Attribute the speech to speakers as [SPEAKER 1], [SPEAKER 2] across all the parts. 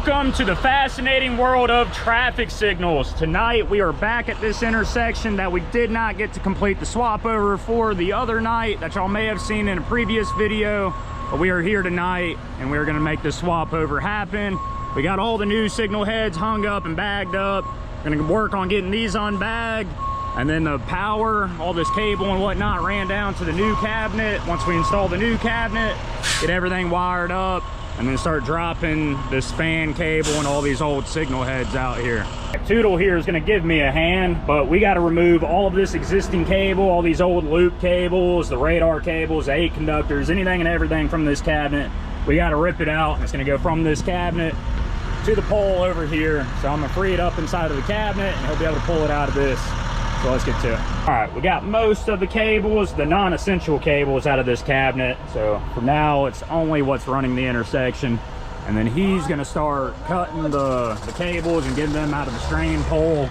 [SPEAKER 1] Welcome to the fascinating world of traffic signals. Tonight we are back at this intersection that we did not get to complete the swap over for the other night that y'all may have seen in a previous video, but we are here tonight and we're going to make this swap over happen. We got all the new signal heads hung up and bagged up. We're going to work on getting these unbagged, and then the power, all this cable and whatnot ran down to the new cabinet. Once we install the new cabinet, get everything wired up, and then start dropping this fan cable and all these old signal heads out here. Toodle here is going to give me a hand, but we got to remove all of this existing cable, all these old loop cables, the radar cables, the 8 conductors, anything and everything from this cabinet. We got to rip it out, and it's going to go from this cabinet to the pole over here. So I'm going to free it up inside of the cabinet, and he'll be able to pull it out of this. So let's get to it. All right, we got most of the cables, the non-essential cables, out of this cabinet. So for now, it's only what's running the intersection. And then he's gonna start cutting the cables and getting them out of the strain pole.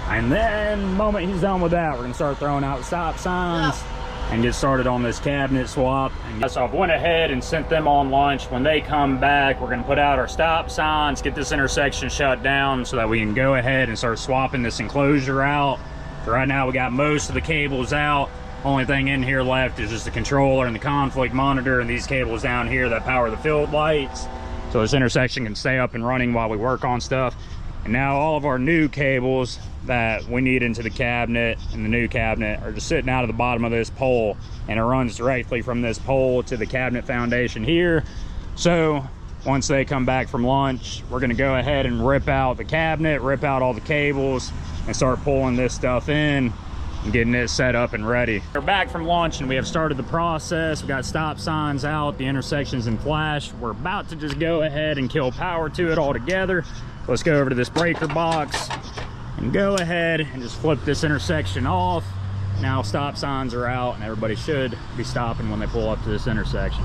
[SPEAKER 1] And then the moment he's done with that, we're gonna start throwing out stop signs and get started on this cabinet swap. And so I've went ahead and sent them on lunch. When they come back, we're gonna put out our stop signs, get this intersection shut down so that we can go ahead and start swapping this enclosure out. So right now we got most of the cables out. Only thing in here left is just the controller and the conflict monitor and these cables down here that power the field lights. So this intersection can stay up and running while we work on stuff. And now all of our new cables that we need into the cabinet and the new cabinet are just sitting out of the bottom of this pole, and it runs directly from this pole to the cabinet foundation here. So once they come back from lunch, we're gonna go ahead and rip out the cabinet, rip out all the cables, and start pulling this stuff in and getting it set up and ready. We're back from lunch and we have started the process. We got stop signs out, the intersection's in flash. We're about to just go ahead and kill power to it all together. Let's go over to this breaker box and go ahead and just flip this intersection off. Now stop signs are out and everybody should be stopping when they pull up to this intersection.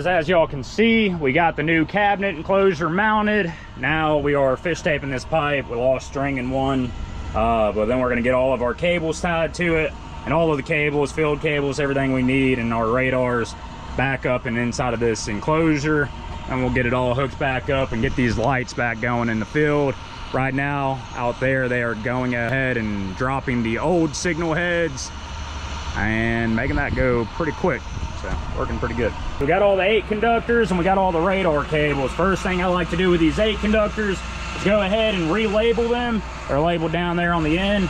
[SPEAKER 1] As y'all can see, we got the new cabinet enclosure mounted. Now we are fish taping this pipe. We lost string in one, but then we're going to get all of our cables tied to it, and all of the cables, field cables, everything we need, and our radars back up and inside of this enclosure, and we'll get it all hooked back up and get these lights back going in the field. Right now out there they are going ahead and dropping the old signal heads and making that go pretty quick. So working pretty good. We got all the 8 conductors and we got all the radar cables. First thing I like to do with these 8 conductors is go ahead and relabel them. They're labeled down there on the end.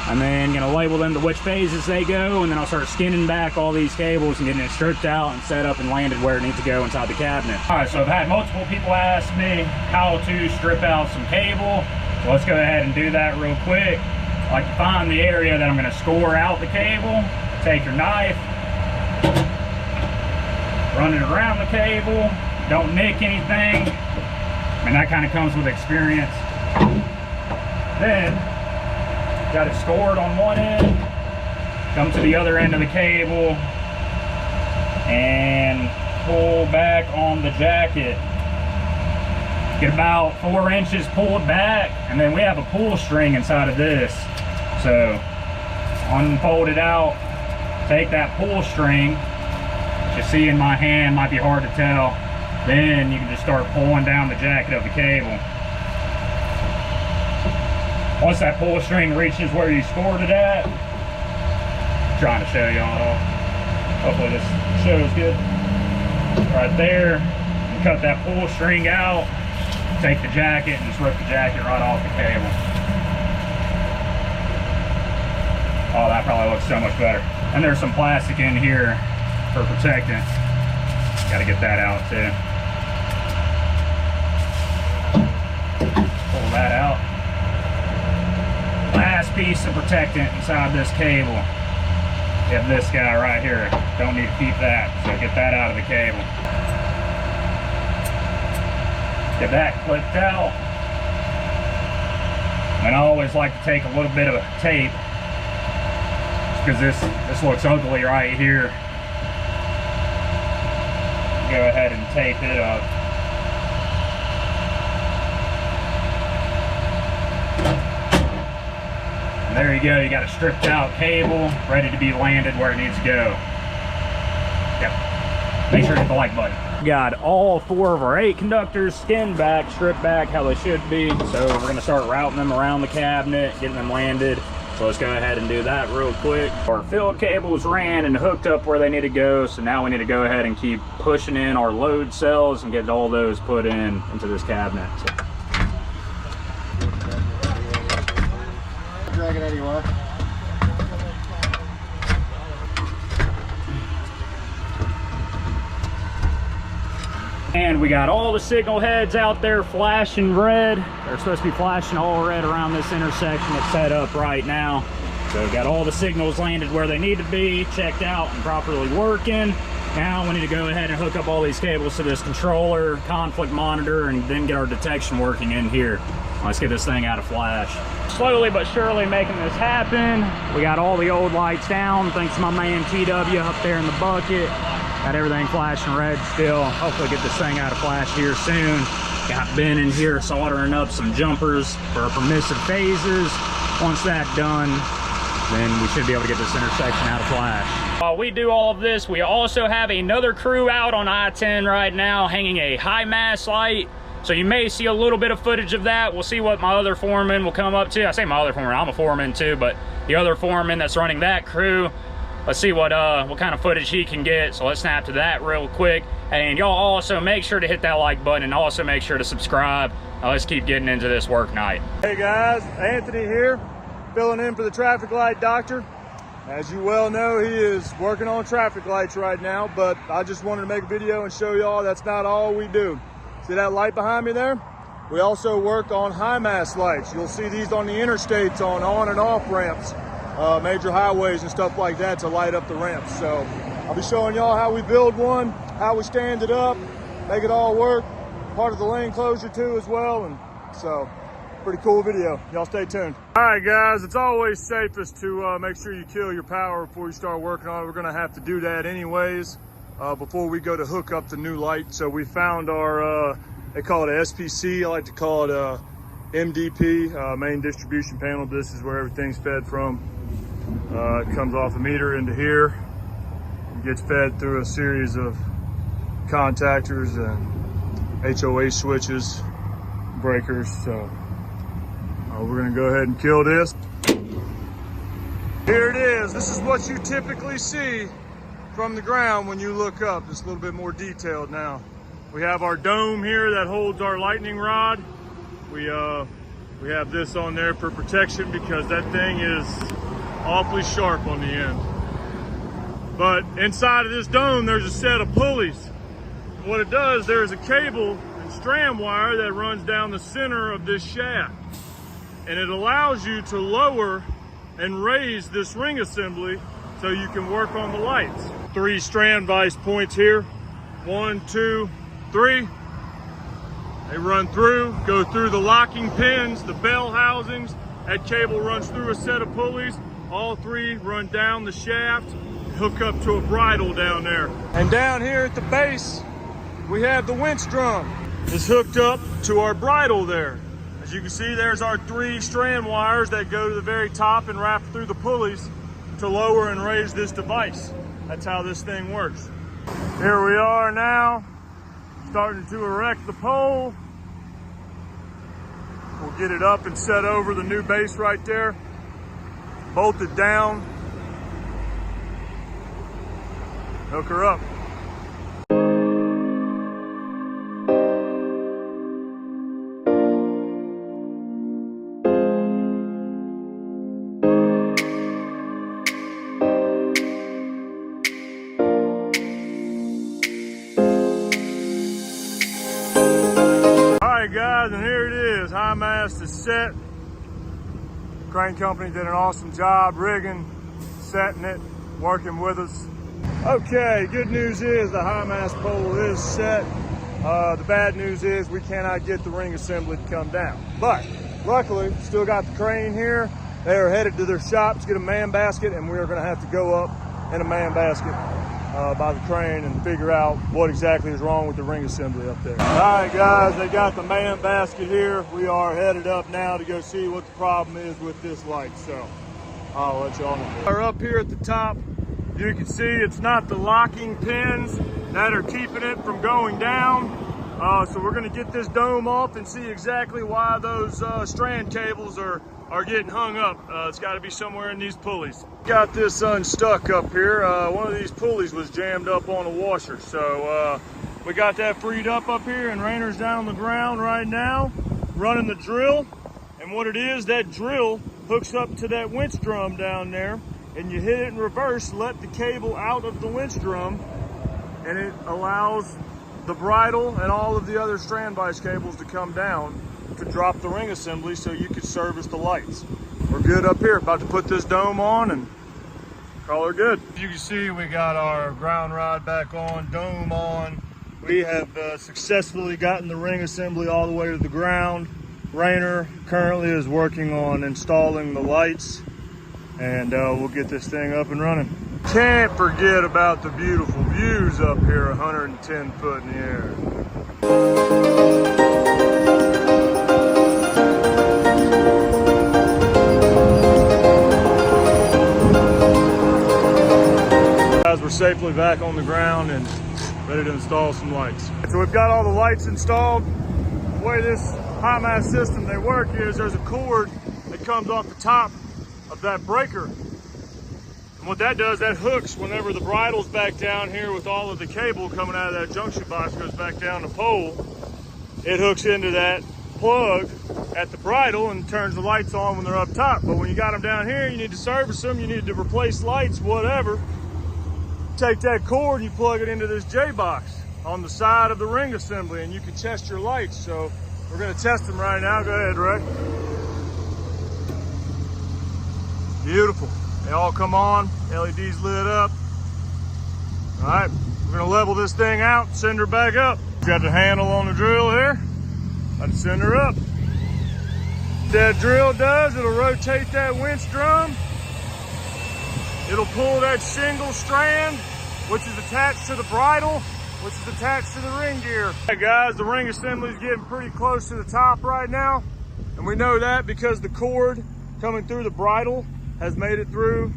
[SPEAKER 1] And then gonna label them to which phases they go, and then I'll start skinning back all these cables and getting it stripped out and set up and landed where it needs to go inside the cabinet. All right, so I've had multiple people ask me how to strip out some cable. So let's go ahead and do that real quick. I like to find the area that I'm gonna score out the cable. Take your knife, run it around the cable, don't nick anything. I mean, that kind of comes with experience. Then, got it scored on one end, come to the other end of the cable, and pull back on the jacket. Get about 4 inches, pull it back, and then we have a pull string inside of this. So, unfold it out, take that pull string, you see in my hand, might be hard to tell, then you can just start pulling down the jacket of the cable. Once that pull string reaches where you scored it at, trying to show y'all. Hopefully this shows good. Right there, you cut that pull string out, take the jacket and just rip the jacket right off the cable. Oh, that probably looks so much better. And there's some plastic in here for protecting. Gotta get that out too. Pull that out. Last piece of protectant inside this cable. You have this guy right here. Don't need to keep that, so get that out of the cable. Get that clipped out. And I always like to take a little bit of tape, because this looks ugly right here. Go ahead and tape it up. And there you go, you got a stripped out cable, ready to be landed where it needs to go. Yep. Make sure to hit the like button. Got all 4 of our 8 conductors skinned back, stripped back how they should be. So we're gonna start routing them around the cabinet, getting them landed. So let's go ahead and do that real quick. Our field cables ran and hooked up where they need to go. So now we need to go ahead and keep pushing in our load cells and get all those put into this cabinet. So.
[SPEAKER 2] Drag it anywhere.
[SPEAKER 1] And we got all the signal heads out there flashing red. They're supposed to be flashing all red around this intersection. It's set up right now. So we got all the signals landed where they need to be, checked out and properly working. Now we need to go ahead and hook up all these cables to this controller, conflict monitor, and then get our detection working in here. Let's get this thing out of flash. Slowly but surely making this happen. We got all the old lights down, thanks to my man TW up there in the bucket. Got everything flashing red still. Hopefully get this thing out of flash here soon. Got Ben in here soldering up some jumpers for permissive phases. Once that's done, then we should be able to get this intersection out of flash. While we do all of this, we also have another crew out on I-10 right now hanging a high mast light. So you may see a little bit of footage of that. We'll see what my other foreman will come up to. I say my other foreman, I'm a foreman too, but the other foreman that's running that crew, let's see what kind of footage he can get. So let's snap to that real quick. And y'all also make sure to hit that like button and also make sure to subscribe. Now let's keep getting into this work night.
[SPEAKER 2] Hey guys, Anthony here, filling in for the traffic light doctor. As you well know, he is working on traffic lights right now, but I just wanted to make a video and show y'all that's not all we do. See that light behind me there? We also work on high mast lights. You'll see these on the interstates on and off ramps, major highways and stuff like that to light up the ramps. So I'll be showing y'all how we build one, how we stand it up, make it all work. Part of the lane closure too as well. And so pretty cool video. Y'all stay tuned. All right guys, it's always safest to make sure you kill your power before you start working on it. We're gonna have to do that anyways. Before we go to hook up the new light. So we found our, they call it a SPC, I like to call it MDP, main distribution panel. This is where everything's fed from. It comes off the meter into here. It gets fed through a series of contactors and HOA switches, breakers. So we're gonna go ahead and kill this. Here it is. This is what you typically see from the ground when you look up. It's a little bit more detailed now. We have our dome here that holds our lightning rod. We have this on there for protection because that thing is awfully sharp on the end. But inside of this dome, there's a set of pulleys. What it does, there's a cable and strand wire that runs down the center of this shaft. And it allows you to lower and raise this ring assembly so you can work on the lights. 3 strand vise points here. 1, 2, 3. They run through, go through the locking pins, the bell housings. That cable runs through a set of pulleys. All 3 run down the shaft, hook up to a bridle down there. And down here at the base, we have the winch drum. It's hooked up to our bridle there. As you can see, there's our 3 strand wires that go to the very top and wrap through the pulleys to lower and raise this device. That's how this thing works. Here we are now, starting to erect the pole. We'll get it up and set over the new base right there. Bolt it down. hook her up. Alright guys, and here it is. High mast is set. Crane company did an awesome job rigging, setting it, working with us. Okay, good news is the high mast pole is set. The bad news is we cannot get the ring assembly to come down. But luckily, still got the crane here. They are headed to their shop to get a man basket, and we are gonna have to go up in a man basket by the crane and figure out what exactly is wrong with the ring assembly up there. All right guys, they got the man basket here. We are headed up now to go see what the problem is with this light, so I'll let y'all know. We're up here at the top. You can see it's not the locking pins that are keeping it from going down. So we're gonna get this dome off and see exactly why those strand cables are getting hung up. It's gotta be somewhere in these pulleys. Got this unstuck up here. One of these pulleys was jammed up on a washer. So we got that freed up here, and Rainer's down on the ground right now, running the drill. And what it is, that drill hooks up to that winch drum down there, and you hit it in reverse, let the cable out of the winch drum, and it allows the bridle and all of the other strand vise cables to come down to drop the ring assembly so you could service the lights. We're good up here, about to put this dome on and call her good. As you can see, we got our ground rod back on, dome on. We have successfully gotten the ring assembly all the way to the ground. Rainer currently is working on installing the lights, and we'll get this thing up and running. Can't forget about the beautiful views up here, 110 foot in the air. Guys, we're safely back on the ground and ready to install some lights. So we've got all the lights installed. The way this high mast system they work is there's a cord that comes off the top of that breaker. And what that does, that hooks whenever the bridle's back down here with all of the cable coming out of that junction box, goes back down the pole. It hooks into that plug at the bridle and turns the lights on when they're up top. But when you got them down here, you need to service them, you need to replace lights, whatever. Take that cord and you plug it into this J-box on the side of the ring assembly, and you can test your lights. So we're gonna test them right now. Go ahead, Ray. Beautiful. They all come on, LED's lit up. All right, we're gonna level this thing out, send her back up. Got the handle on the drill here. Let's send her up. What that drill does, it'll rotate that winch drum. It'll pull that single strand, which is attached to the bridle, which is attached to the ring gear. All right, guys, the ring assembly is getting pretty close to the top right now. And we know that because the cord coming through the bridle has made it through.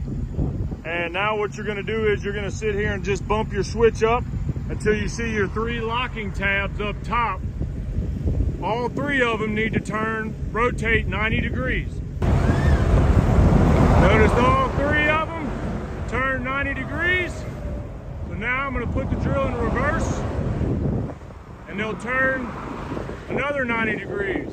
[SPEAKER 2] And now what you're gonna do is you're gonna sit here and just bump your switch up until you see your 3 locking tabs up top. All 3 of them need to rotate 90 degrees. Notice all 3 of them turn 90 degrees. So now I'm gonna put the drill in reverse and they'll turn another 90 degrees.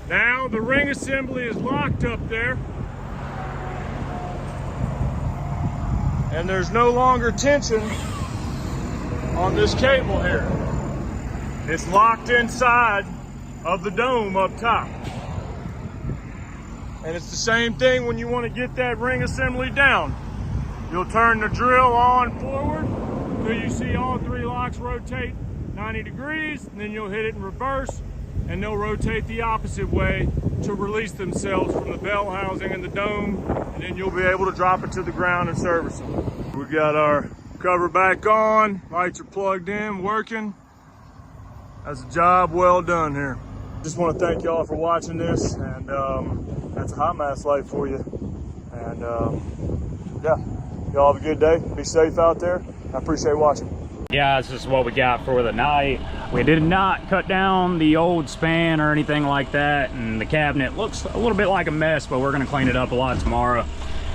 [SPEAKER 2] Now the ring assembly is locked up there, and there's no longer tension on this cable here. It's locked inside of the dome up top. And it's the same thing when you want to get that ring assembly down. You'll turn the drill on forward until you see all 3 locks rotate 90 degrees, and then you'll hit it in reverse, and they'll rotate the opposite way to release themselves from the bell housing and the dome, and then you'll be able to drop it to the ground and service them. We got our cover back on, lights are plugged in, working. That's a job well done here. Just want to thank y'all for watching this, and that's a high mast light for you. And yeah, y'all have a good day. Be safe out there. I appreciate watching.
[SPEAKER 1] Yeah, this is what we got for the night. We did not cut down the old span or anything like that, and the cabinet looks a little bit like a mess, but we're gonna clean it up a lot tomorrow.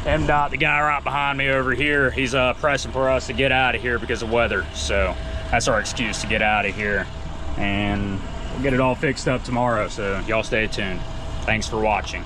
[SPEAKER 1] MDOT, the guy right behind me over here, he's pressing for us to get out of here because of weather. So that's our excuse to get out of here. And we'll get it all fixed up tomorrow. So y'all stay tuned. Thanks for watching.